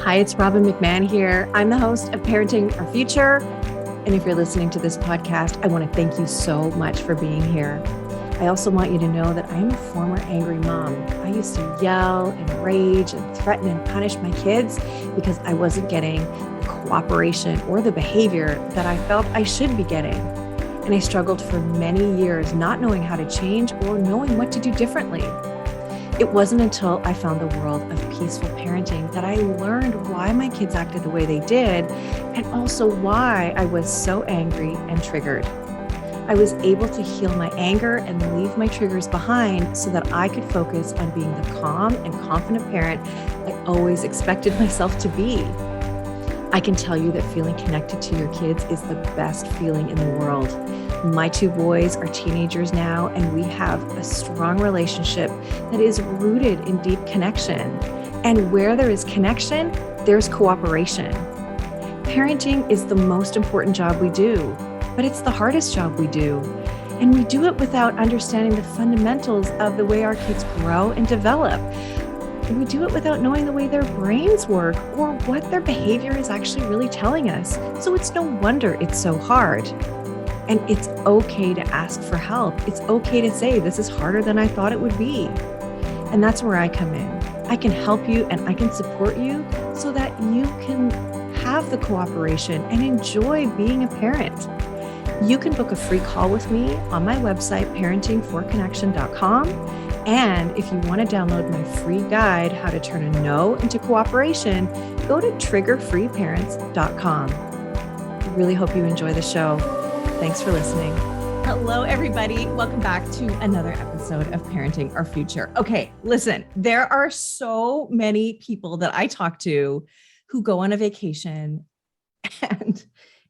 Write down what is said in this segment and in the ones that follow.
Hi, it's Robin McMahon here. I'm the host of Parenting Our Future. And if you're listening to this podcast, I want to thank you so much for being here. I also want you to know that I am a former angry mom. I used to yell and rage and threaten and punish my kids because I wasn't getting the cooperation or the behavior that I felt I should be getting. And I struggled for many years not knowing how to change or knowing what to do differently. It wasn't until I found the world of peaceful parenting that I learned why my kids acted the way they did, and also why I was so angry and triggered. I was able to heal my anger and leave my triggers behind so that I could focus on being the calm and confident parent I always expected myself to be. I can tell you that feeling connected to your kids is the best feeling in the world. My two boys are teenagers now, and we have a strong relationship that is rooted in deep connection. And where there is connection, there's cooperation. Parenting is the most important job we do, but it's the hardest job we do. And we do it without understanding the fundamentals of the way our kids grow and develop. And we do it without knowing the way their brains work or what their behavior is actually really telling us. So it's no wonder it's so hard. And it's okay to ask for help. It's okay to say, this is harder than I thought it would be. And that's where I come in. I can help you and I can support you so that you can have the cooperation and enjoy being a parent. You can book a free call with me on my website, parentingforconnection.com. And if you want to download my free guide, How to Turn a No into Cooperation, go to triggerfreeparents.com. I really hope you enjoy the show. Thanks for listening. Hello, everybody. Welcome back to another episode of Parenting Our Future. Okay, listen, there are so many people that I talk to who go on a vacation and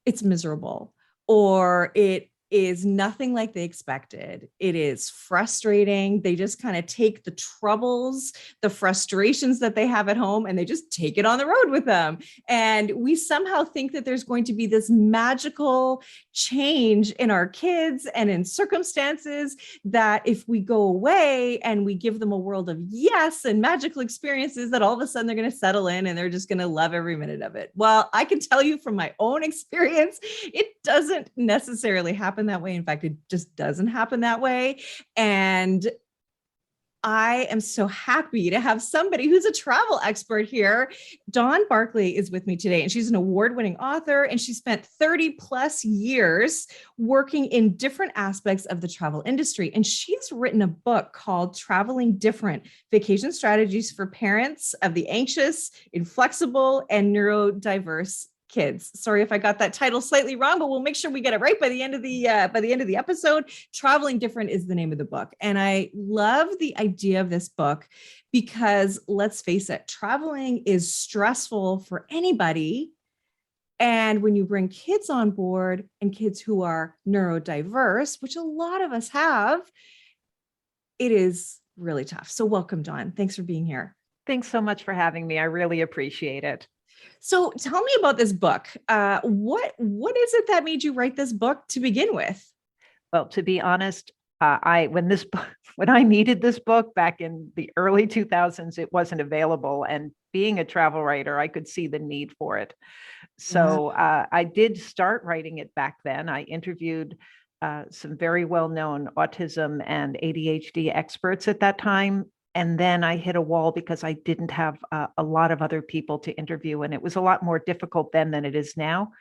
it's miserable, or it is nothing like they expected. It is frustrating. They just kind of take the troubles, the frustrations that they have at home, and they just take it on the road with them. And we somehow think that there's going to be this magical change in our kids and in circumstances that if we go away and we give them a world of yes and magical experiences, that all of a sudden they're going to settle in and they're just going to love every minute of it. Well, I can tell you from my own experience, it doesn't necessarily happen that way. In fact, it just doesn't happen that way. And I am so happy to have somebody who's a travel expert here. Dawn Barclay is with me today, and she's an award-winning author, and she spent 30 plus years working in different aspects of the travel industry. And she's written a book called Traveling Different: Vacation Strategies for Parents of the Anxious, Inflexible, and Neurodiverse Kids. Sorry if I got that title slightly wrong, but we'll make sure we get it right by the end of the episode. Traveling Different is the name of the book. And I love the idea of this book because, let's face it, traveling is stressful for anybody. And when you bring kids on board, and kids who are neurodiverse, which a lot of us have, it is really tough. So welcome, Dawn. Thanks for being here. Thanks so much for having me. I really appreciate it. So tell me about this book. What is it that made you write this book to begin with? Well, to be honest, when I needed this book back in the early 2000s, it wasn't available. And being a travel writer, I could see the need for it. So I did start writing it back then. I interviewed some very well-known autism and ADHD experts at that time. And then I hit a wall because I didn't have a lot of other people to interview. And it was a lot more difficult then than it is now.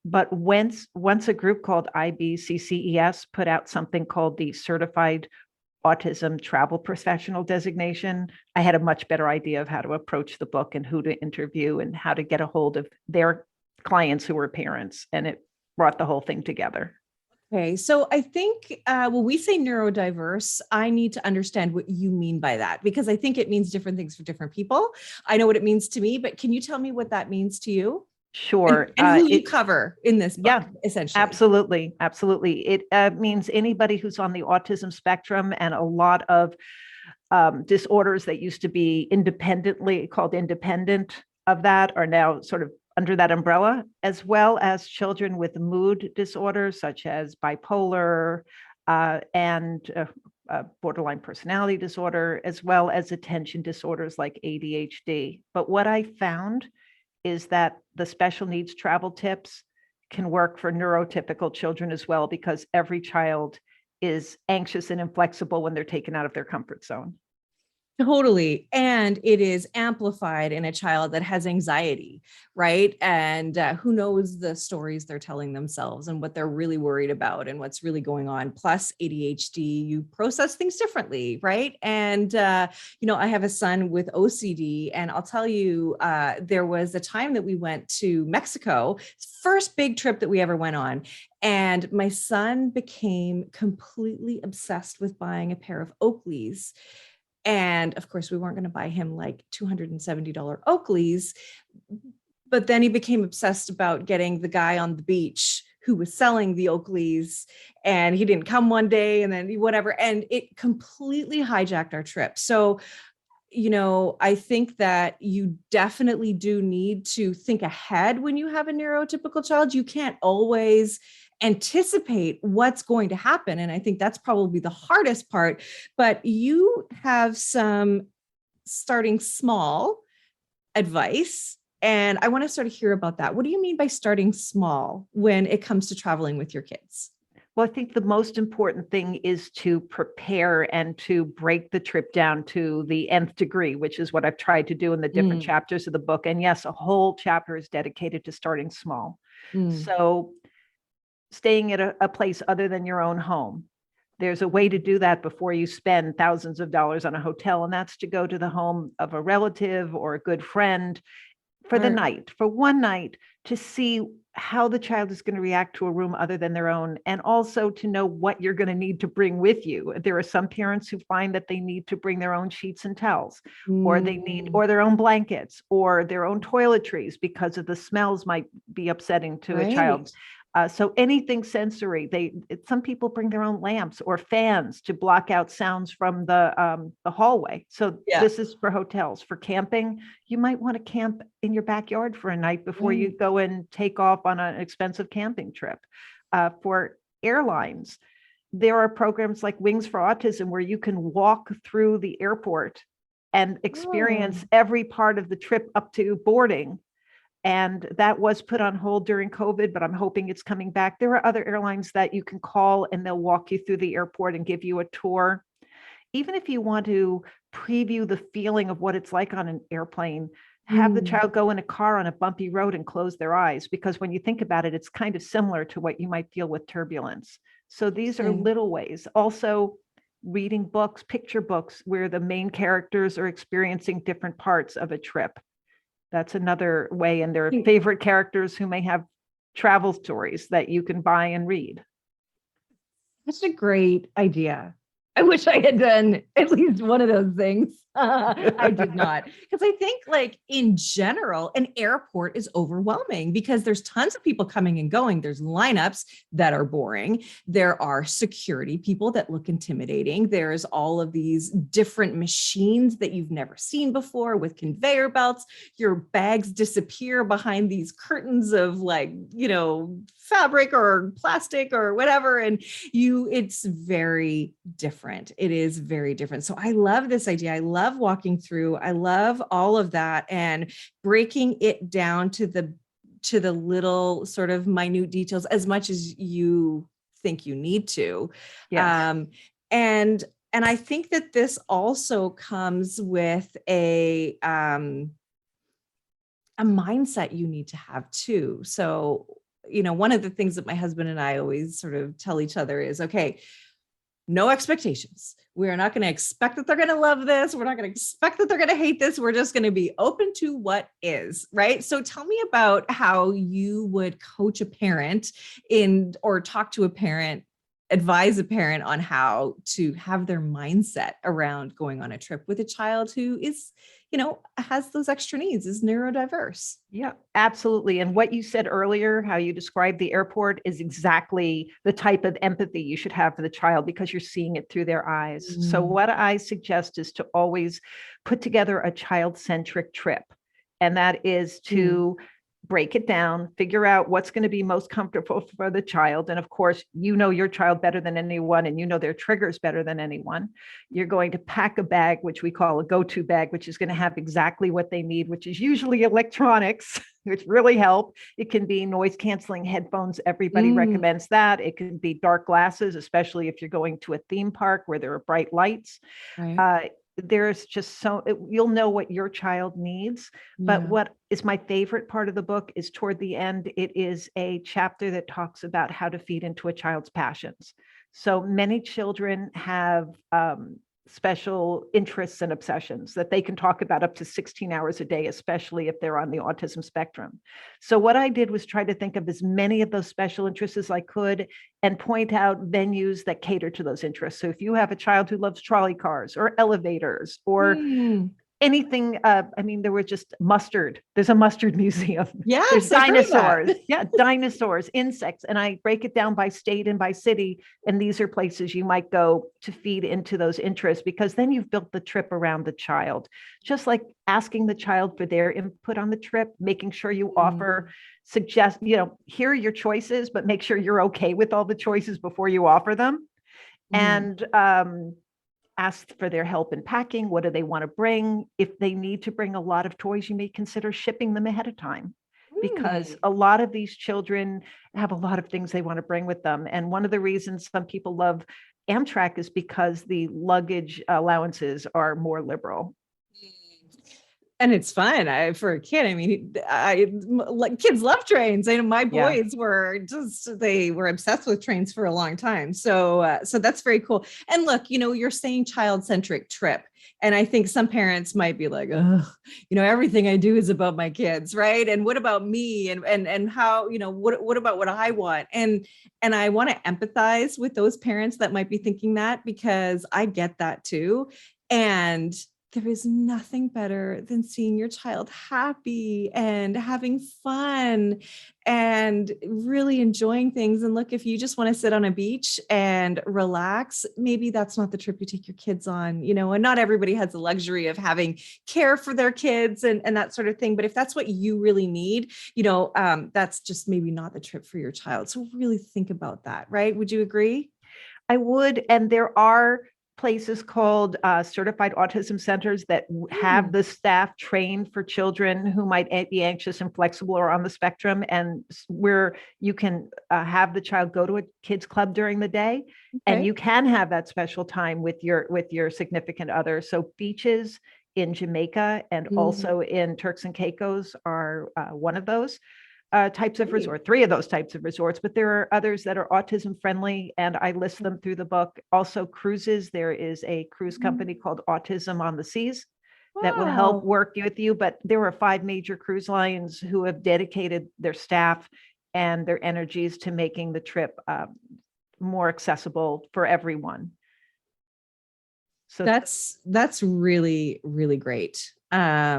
But once a group called IBCCES put out something called the Certified Autism Travel Professional Designation, I had a much better idea of how to approach the book and who to interview and how to get a hold of their clients who were parents. And it brought the whole thing together. Okay, so I think when we say neurodiverse, I need to understand what you mean by that, because I think it means different things for different people. I know what it means to me, but can you tell me what that means to you? Sure. And who you cover in this book, yeah, essentially. Absolutely. It means anybody who's on the autism spectrum, and a lot of disorders that used to be independently called independent of that are now sort of under that umbrella, as well as children with mood disorders such as bipolar and borderline personality disorder, as well as attention disorders like ADHD. But what I found is that the special needs travel tips can work for neurotypical children as well, because every child is anxious and inflexible when they're taken out of their comfort zone. Totally. And it is amplified in a child that has anxiety, right? And who knows the stories they're telling themselves and what they're really worried about and what's really going on. Plus ADHD, you process things differently, right? And, I have a son with OCD, and I'll tell you, there was a time that we went to Mexico, first big trip that we ever went on. And my son became completely obsessed with buying a pair of Oakleys. And of course, we weren't going to buy him like $270 Oakleys, but then he became obsessed about getting the guy on the beach who was selling the Oakleys, and he didn't come one day and then whatever. And it completely hijacked our trip. So, I think that you definitely do need to think ahead when you have a neurotypical child. You can't always anticipate what's going to happen. And I think that's probably the hardest part, but you have some starting small advice. And I want to sort of hear about that. What do you mean by starting small when it comes to traveling with your kids? Well, I think the most important thing is to prepare and to break the trip down to the nth degree, which is what I've tried to do in the different chapters of the book. And yes, a whole chapter is dedicated to starting small. So staying at a place other than your own home. There's a way to do that before you spend thousands of dollars on a hotel, and that's to go to the home of a relative or a good friend for the night, for one night, to see how the child is going to react to a room other than their own, and also to know what you're going to need to bring with you. There are some parents who find that they need to bring their own sheets and towels, or they need, or their own blankets, or their own toiletries, because of the smells might be upsetting to a child. So anything sensory, some people bring their own lamps or fans to block out sounds from the hallway. So this is for hotels. For camping, you might want to camp in your backyard for a night before you go and take off on an expensive camping trip. For airlines, there are programs like Wings for Autism where you can walk through the airport and experience every part of the trip up to boarding. And that was put on hold during COVID, but I'm hoping it's coming back. There are other airlines that you can call and they'll walk you through the airport and give you a tour. Even if you want to preview the feeling of what it's like on an airplane, have the child go in a car on a bumpy road and close their eyes, because when you think about it, it's kind of similar to what you might feel with turbulence. So these are little ways. Also, reading books, picture books, where the main characters are experiencing different parts of a trip. That's another way. And there are favorite characters who may have travel stories that you can buy and read. That's a great idea. I wish I had done at least one of those things. I did not. Because I think, like, in general, an airport is overwhelming because there's tons of people coming and going. There's lineups that are boring. There are security people that look intimidating. There's all of these different machines that you've never seen before with conveyor belts. Your bags disappear behind these curtains of, like, fabric or plastic or whatever. And it's very different. It is very different. So I love this idea. I love walking through. I love all of that and breaking it down to the little sort of minute details as much as you think you need to. Yes. And I think that this also comes with a mindset you need to have too. So, one of the things that my husband and I always sort of tell each other is, okay, no expectations. We are not going to expect that they're going to love this. We're not going to expect that they're going to hate this. We're just going to be open to what is, right? So tell me about how you would coach a parent or talk to a parent, advise a parent on how to have their mindset around going on a trip with a child who is, has those extra needs, is neurodiverse. Yeah, absolutely. And what you said earlier, how you described the airport, is exactly the type of empathy you should have for the child, because you're seeing it through their eyes. So what I suggest is to always put together a child-centric trip. And that is to break it down, figure out what's going to be most comfortable for the child. And of course, you know your child better than anyone, and you know their triggers better than anyone. You're going to pack a bag, which we call a go-to bag, which is going to have exactly what they need, which is usually electronics, which really help. It can be noise canceling headphones. Everybody recommends that. It can be dark glasses, especially if you're going to a theme park where there are bright lights. Right. There's just you'll know what your child needs. But what is my favorite part of the book is toward the end, it is a chapter that talks about how to feed into a child's passions. So many children have special interests and obsessions that they can talk about up to 16 hours a day, especially if they're on the autism spectrum. So what I did was try to think of as many of those special interests as I could and point out venues that cater to those interests. So if you have a child who loves trolley cars or elevators or anything, I mean, there were just mustard. There's a mustard museum. Yes, there's I've heard of that. dinosaurs. Yeah, dinosaurs, insects. And I break it down by state and by city. And these are places you might go to feed into those interests, because then you've built the trip around the child. Just like asking the child for their input on the trip, making sure you offer, suggest, here are your choices, but make sure you're okay with all the choices before you offer them. And ask for their help in packing. What do they want to bring? If they need to bring a lot of toys, you may consider shipping them ahead of time, because a lot of these children have a lot of things they want to bring with them. And one of the reasons some people love Amtrak is because the luggage allowances are more liberal. And it's fun for a kid. I mean, kids love trains. I know my boys they were obsessed with trains for a long time. So that's very cool. And look, you're saying child-centric trip. And I think some parents might be like, oh, everything I do is about my kids, right? And what about me? And how, what about what I want? And I want to empathize with those parents that might be thinking that, because I get that too. And there is nothing better than seeing your child happy and having fun and really enjoying things. And look, if you just want to sit on a beach and relax, maybe that's not the trip you take your kids on, and not everybody has the luxury of having care for their kids and that sort of thing. But if that's what you really need, that's just maybe not the trip for your child. So really think about that, right? Would you agree? I would. And there are places called certified autism centers that have the staff trained for children who might be anxious and flexible or on the spectrum, and where you can have the child go to a kids club during the day, and you can have that special time with your significant other. So beaches in Jamaica and also in Turks and Caicos are one of those types of resort, 3 of those types of resorts, but there are others that are autism friendly, and I list them through the book. Also cruises, there is a cruise company called Autism on the Seas that will help work with you, but there are 5 major cruise lines who have dedicated their staff and their energies to making the trip more accessible for everyone. So that's really, really great. I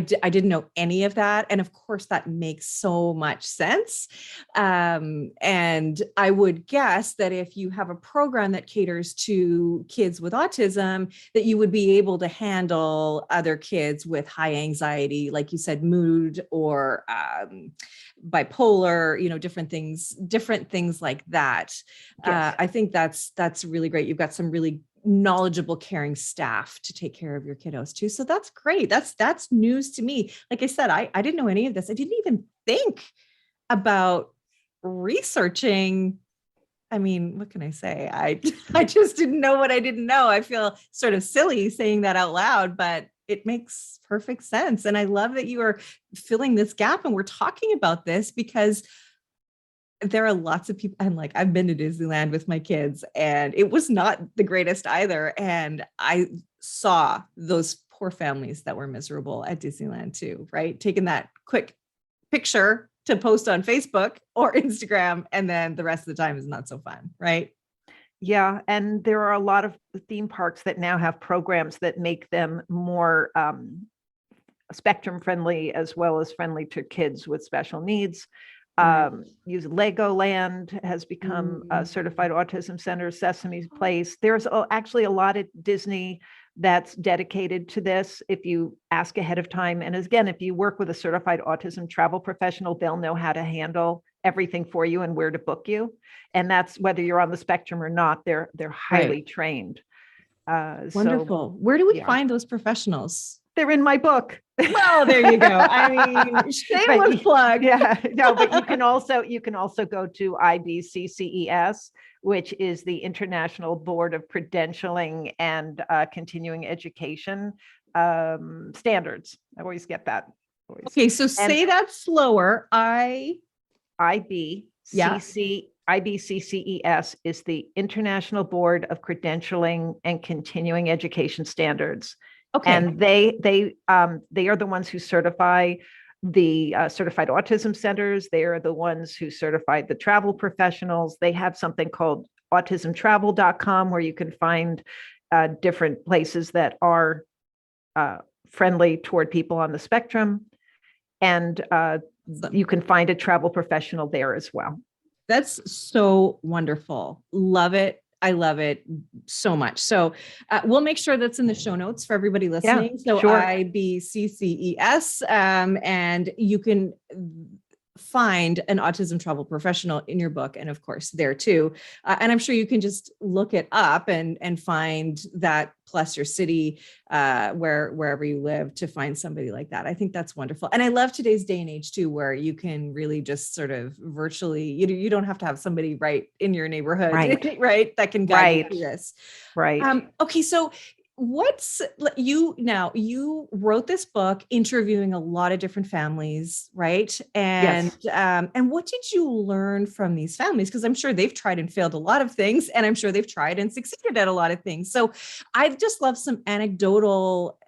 didn't know any of that. And of course that makes so much sense. And I would guess that if you have a program that caters to kids with autism, that you would be able to handle other kids with high anxiety, like you said, mood or bipolar, different things like that. Yes. I think that's really great. You've got some really knowledgeable, caring staff to take care of your kiddos too. So that's great. That's news to me. Like I said, I didn't know any of this. I didn't even think about researching. I mean, what can I say? I just didn't know what I didn't know. I feel sort of silly saying that out loud, but it makes perfect sense. And I love that you are filling this gap and we're talking about this, because there are lots of people, and I've been to Disneyland with my kids and it was not the greatest either. And I saw those poor families that were miserable at Disneyland too, right? Taking that quick picture to post on Facebook or Instagram, and then the rest of the time is not so fun, right? Yeah, and there are a lot of theme parks that now have programs that make them more spectrum friendly, as well as friendly to kids with special needs. Use Legoland has become a certified autism center, Sesame Place. There's actually a lot at Disney that's dedicated to this. If you ask ahead of time, and again, if you work with a certified autism travel professional, they'll know how to handle everything for you and where to book you. And that's whether you're on the spectrum or not, they're highly trained. Wonderful. Where do we yeah. find those professionals? They're in my book. Well, there you go. I mean, shameless plug. Yeah, no, but you can also go to IBCCES, which is the International Board of Credentialing and Continuing Education Standards. I always get that. Always. Okay, so say that slower. IBCCES is the International Board of Credentialing and Continuing Education Standards. Okay. And they are the ones who certify the certified autism centers. They are the ones who certified the travel professionals. They have something called autismtravel.com where you can find different places that are friendly toward people on the spectrum. And you can find a travel professional there as well. That's so wonderful. Love it. I love it so much. So we'll make sure that's in the show notes for everybody listening. Yeah, so sure. IBCCES, and you can find an autism travel professional in your book. And of course there too. And I'm sure you can just look it up and find that, plus your city, wherever you live, to find somebody like that. I think that's wonderful. And I love today's day and age too, where you can really just sort of virtually, you don't have to have somebody right in your neighborhood, right? That can guide you through this. Right. Okay. So you wrote this book interviewing a lot of different families, right? And yes. And what did you learn from these families? Because I'm sure they've tried and failed a lot of things, and I'm sure they've tried and succeeded at a lot of things. So I'd just love some anecdotal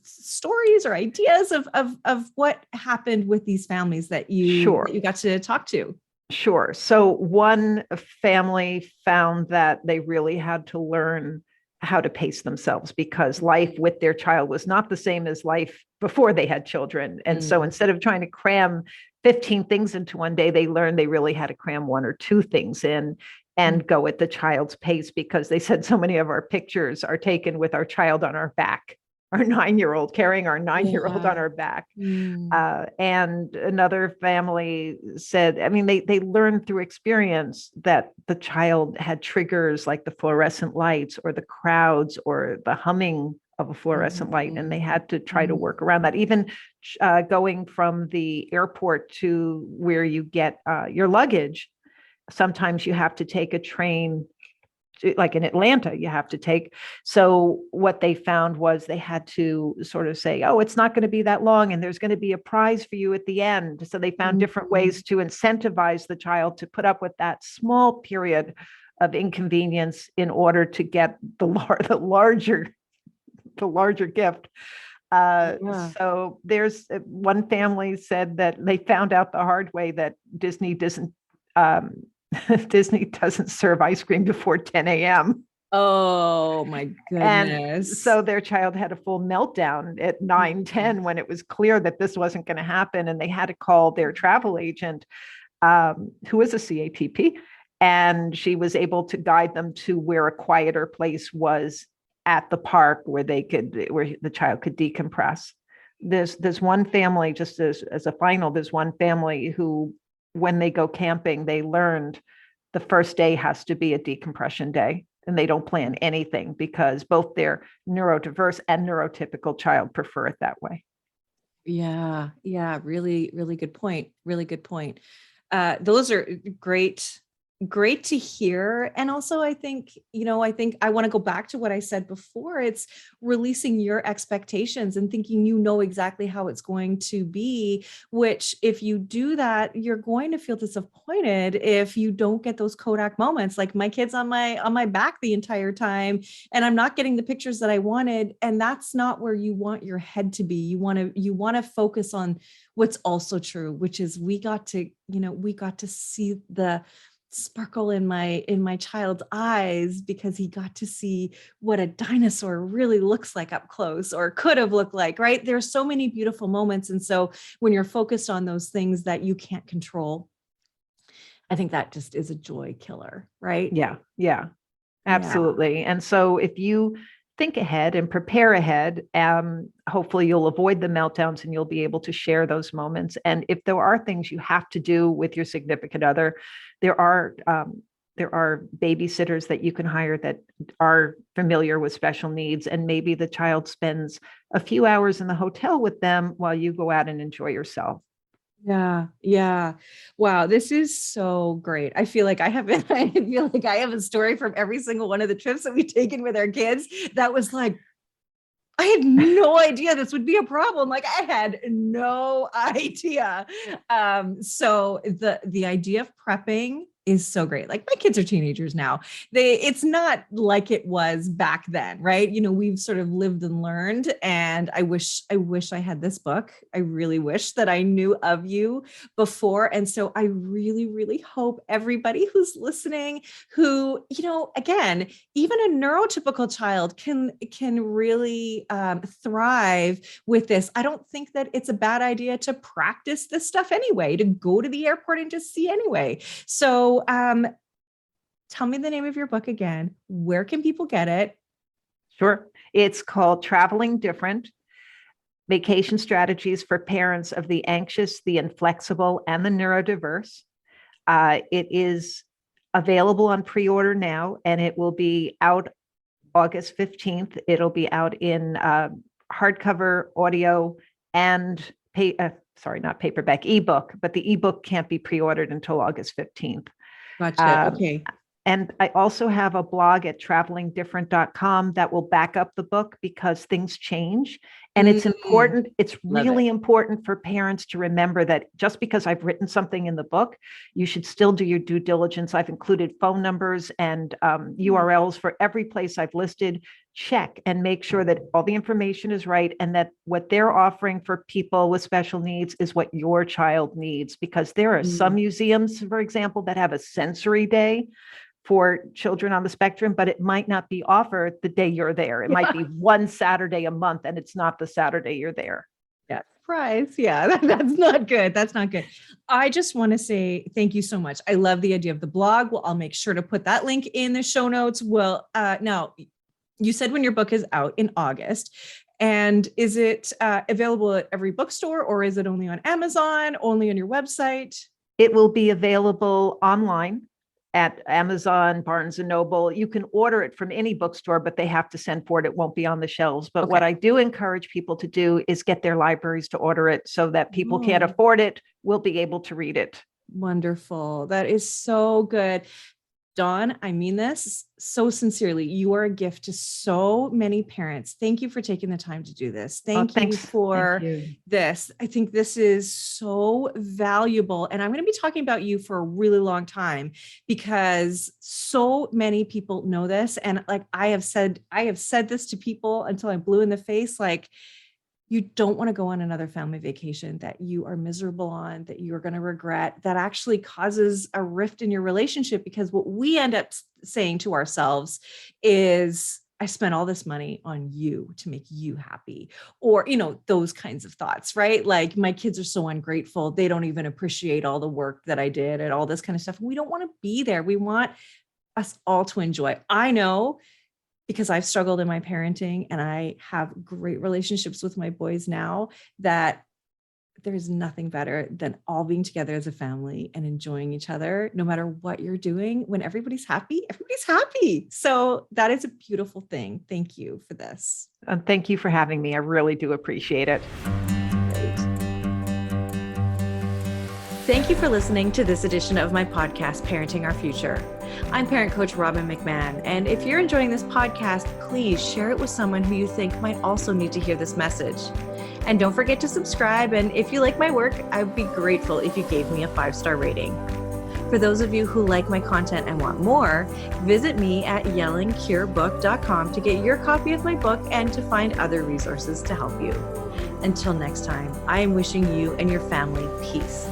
stories or ideas of what happened with these families that you got to talk to. Sure. So one family found that they really had to learn how to pace themselves, because life with their child was not the same as life before they had children. And so instead of trying to cram 15 things into one day, they learned they really had to cram 1 or 2 things in and go at the child's pace, because they said so many of our pictures are taken with our child on our back, our 9-year-old, carrying our 9-year-old on our back. And another family said, I mean, they learned through experience that the child had triggers like the fluorescent lights or the crowds or the humming of a fluorescent light, and they had to try to work around that. Even going from the airport to where you get your luggage, sometimes you have to take a train, like in Atlanta, you have to take. So what they found was they had to sort of say, oh, it's not going to be that long, and there's going to be a prize for you at the end. So they found different ways to incentivize the child to put up with that small period of inconvenience in order to get the larger gift. So there's one family said that they found out the hard way that Disney doesn't serve ice cream before 10 a.m. Oh my goodness. And so their child had a full meltdown at 9:10 when it was clear that this wasn't going to happen. And they had to call their travel agent, who is a CAPP, and she was able to guide them to where a quieter place was at the park where the child could decompress. There's one family, just as a final, there's one family who, when they go camping, they learned the first day has to be a decompression day, and they don't plan anything because both their neurodiverse and neurotypical child prefer it that way. Yeah. Really, really good point. Really good point. Those are great to hear. And also, I think I want to go back to what I said before. It's releasing your expectations and thinking exactly how it's going to be, which if you do that, you're going to feel disappointed if you don't get those Kodak moments. Like my kid's on my back the entire time and I'm not getting the pictures that I wanted. And that's not where you want your head to be. You want to focus on what's also true, which is we got to see the sparkle in my child's eyes because he got to see what a dinosaur really looks like up close, or could have looked like, right? There's so many beautiful moments. And so when you're focused on those things that you can't control, I think that just is a joy killer, right? Yeah, absolutely. Yeah. And so if you think ahead and prepare ahead. Hopefully you'll avoid the meltdowns and you'll be able to share those moments. And if there are things you have to do with your significant other, there are babysitters that you can hire that are familiar with special needs. And maybe the child spends a few hours in the hotel with them while you go out and enjoy yourself. Yeah. Yeah. Wow. This is so great. I feel like I have a story from every single one of the trips that we've taken with our kids. That was like, I had no idea this would be a problem. Like I had no idea. So the idea of prepping is so great. Like my kids are teenagers now. It's not like it was back then, right? You know, we've sort of lived and learned, and I wish I had this book. I really wish that I knew of you before. And so I really, really hope everybody who's listening, who, you know, again, even a neurotypical child can really thrive with this. I don't think that it's a bad idea to practice this stuff anyway, to go to the airport and just see anyway. So tell me the name of your book again. Where can people get it? Sure. It's called Traveling Different: Vacation Strategies for Parents of the Anxious, the Inflexible, and the Neurodiverse. It is available on pre-order now, and it will be out August 15th. It'll be out in hardcover, audio, and not paperback, ebook, but the ebook can't be pre-ordered until August 15th. Gotcha. Okay. And I also have a blog at travelingdifferent.com that will back up the book, because things change. And it's important. It's really important for parents to remember that just because I've written something in the book, you should still do your due diligence. I've included phone numbers and URLs for every place I've listed. Check and make sure that all the information is right, and that what they're offering for people with special needs is what your child needs. Because there are some museums, for example, that have a sensory day for children on the spectrum, but it might not be offered the day you're there. It might be one Saturday a month, and it's not the Saturday you're there. Yeah. Surprise. Yeah. That's not good. That's not good. I just want to say thank you so much. I love the idea of the blog. Well, I'll make sure to put that link in the show notes. Well, now you said when your book is out in August, and is it available at every bookstore, or is it only on Amazon, only on your website? It will be available online at Amazon, Barnes and Noble. You can order it from any bookstore, but they have to send for it. It won't be on the shelves. But what I do encourage people to do is get their libraries to order it, so that people can't afford it will be able to read it. Wonderful. That is so good. Dawn, I mean this so sincerely. You are a gift to so many parents. Thank you for taking the time to do this. Thank you for this. I think this is so valuable. And I'm going to be talking about you for a really long time, because so many people know this. And like I have said this to people until I'm blue in the face. Like, you don't want to go on another family vacation that you are miserable on, that you're going to regret, that actually causes a rift in your relationship. Because what we end up saying to ourselves is, I spent all this money on you to make you happy, or, you know, those kinds of thoughts, right? Like, my kids are so ungrateful. They don't even appreciate all the work that I did and all this kind of stuff. We don't want to be there. We want us all to enjoy. I know, because I've struggled in my parenting and I have great relationships with my boys now, that there's nothing better than all being together as a family and enjoying each other, no matter what you're doing. When everybody's happy, everybody's happy. So that is a beautiful thing. Thank you for this. Thank you for having me. I really do appreciate it. Thank you for listening to this edition of my podcast, Parenting Our Future. I'm parent coach Robin McMahon, and if you're enjoying this podcast, please share it with someone who you think might also need to hear this message. And don't forget to subscribe, and if you like my work, I would be grateful if you gave me a 5-star rating. For those of you who like my content and want more, visit me at yellingcurebook.com to get your copy of my book and to find other resources to help you. Until next time, I am wishing you and your family peace